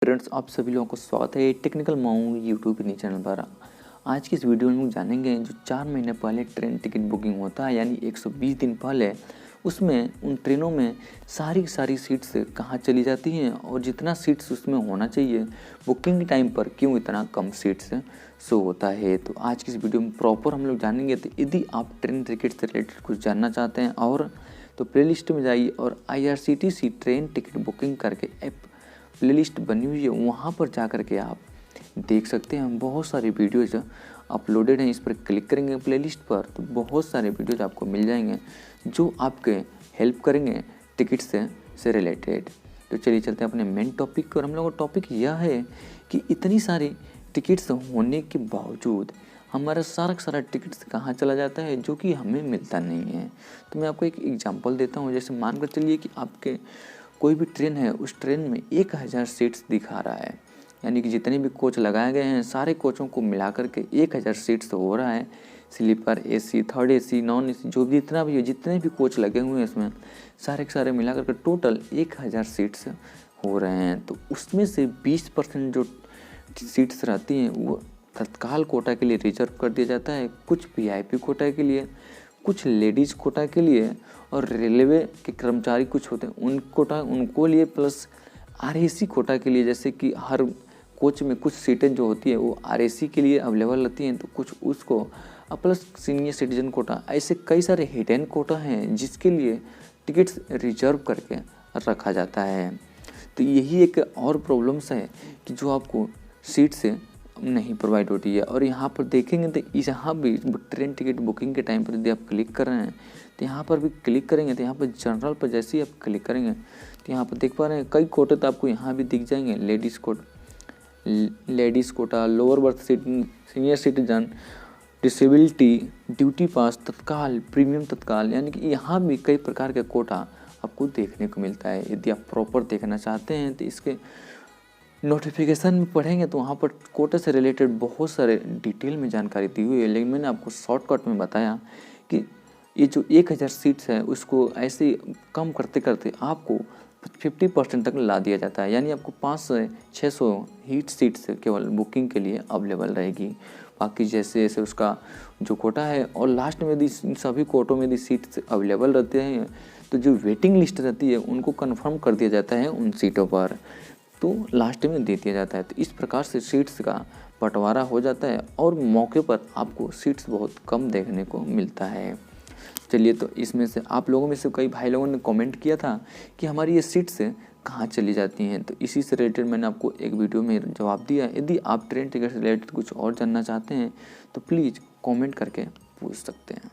Friends, आप सभी लोगों को स्वागत है टेक्निकल माऊ यूट्यूब न्यूज़ चैनल पर। आज की इस वीडियो में हम जानेंगे जो 4 महीने पहले ट्रेन टिकट बुकिंग होता है यानी 120 दिन पहले, उसमें उन ट्रेनों में सारी सीट्स कहाँ चली जाती हैं और जितना सीट्स उसमें होना चाहिए बुकिंग के टाइम पर क्यों इतना कम सीट्स शो होता है। तो आज की इस वीडियो में प्रॉपर हम लोग जानेंगे। तो यदि आप ट्रेन टिकट से रिलेटेड कुछ जानना चाहते हैं और तो प्लेलिस्ट में जाइए और IRCTC ट्रेन टिकट बुकिंग करके ऐप प्लेलिस्ट बनी हुई है, वहाँ पर जा कर के आप देख सकते हैं। बहुत सारे वीडियोज़ अपलोडेड हैं, इस पर क्लिक करेंगे प्लेलिस्ट पर तो बहुत सारे वीडियोज़ आपको मिल जाएंगे जो आपके हेल्प करेंगे टिकट से रिलेटेड। तो चलिए चलते हैं अपने मेन टॉपिक पर। हम लोगों का टॉपिक यह है कि इतनी सारी टिकट्स होने के बावजूद हमारा सारा टिकट्स कहाँ चला जाता है जो कि हमें मिलता नहीं है। तो मैं आपको एक एग्जांपल देता हूँ। जैसे मानकर चलिए कि आपके कोई भी ट्रेन है, उस ट्रेन में 1000 सीट्स दिखा रहा है, यानी कि जितने भी कोच लगाए गए हैं सारे कोचों को मिला करके 1000 सीट्स हो रहा है। Sleeper, AC, third AC, non AC, जो भी जितना भी जितने भी कोच लगे हुए हैं इसमें सारे के सारे मिला करके टोटल 1000 सीट्स हो रहे हैं। तो उसमें से 20% जो सीट्स रहती हैं वो तत्काल कोटा के लिए रिजर्व कर दिया जाता है, कुछ VIP कोटा के लिए, कुछ लेडीज़ कोटा के लिए और रेलवे के कर्मचारी कुछ होते हैं उनको लिए, प्लस RAC कोटा के लिए। जैसे कि हर कोच में कुछ सीटें जो होती है वो RAC के लिए अवेलेबल रहती हैं, तो कुछ उसको प्लस सीनियर सिटीजन कोटा, ऐसे कई सारे हिडन कोटा हैं जिसके लिए टिकट्स रिजर्व करके रखा जाता है। तो यही एक और प्रॉब्लम्स है कि जो आपको सीट से नहीं प्रोवाइड होती है। और यहाँ पर देखेंगे तो यहाँ भी ट्रेन टिकट बुकिंग के टाइम पर यदि आप क्लिक कर रहे हैं तो यहाँ पर भी क्लिक करेंगे तो यहाँ पर जनरल पर जैसे ही आप क्लिक करेंगे तो यहाँ पर देख पा रहे हैं कई कोटे तो आपको यहाँ भी दिख जाएंगे। Ladies quota, lower berth seat, senior citizen, disability, duty pass, Tatkal, premium तत्काल, यानी कि यहाँ भी कई प्रकार के कोटा आपको देखने को मिलता है। यदि आप प्रॉपर देखना चाहते हैं तो इसके नोटिफिकेशन में पढ़ेंगे तो वहाँ पर कोटा से रिलेटेड बहुत सारे डिटेल में जानकारी दी हुई है, लेकिन मैंने आपको शॉर्टकट में बताया कि ये जो 1000 सीट्स है उसको ऐसे कम करते करते आपको 50% तक ला दिया जाता है, यानी आपको 500 से 600 हीट सीट्स केवल बुकिंग के लिए अवेलेबल रहेगी। बाकी जैसे जैसे उसका जो कोटा है और लास्ट में यदि सभी कोटों में यदि सीट्स अवेलेबल रहते हैं तो जो वेटिंग लिस्ट रहती है उनको कन्फर्म कर दिया जाता है उन सीटों पर, तो लास्ट में दे दिया जाता है। तो इस प्रकार से सीट्स का बंटवारा हो जाता है और मौके पर आपको सीट्स बहुत कम देखने को मिलता है। चलिए, तो इसमें से आप लोगों में से कई भाई लोगों ने कमेंट किया था कि हमारी ये सीट्स कहाँ चली जाती हैं, तो इसी से रिलेटेड मैंने आपको एक वीडियो में जवाब दिया। यदि आप ट्रेन टिकट से रिलेटेड कुछ और जानना चाहते हैं तो प्लीज़ कमेंट करके पूछ सकते हैं।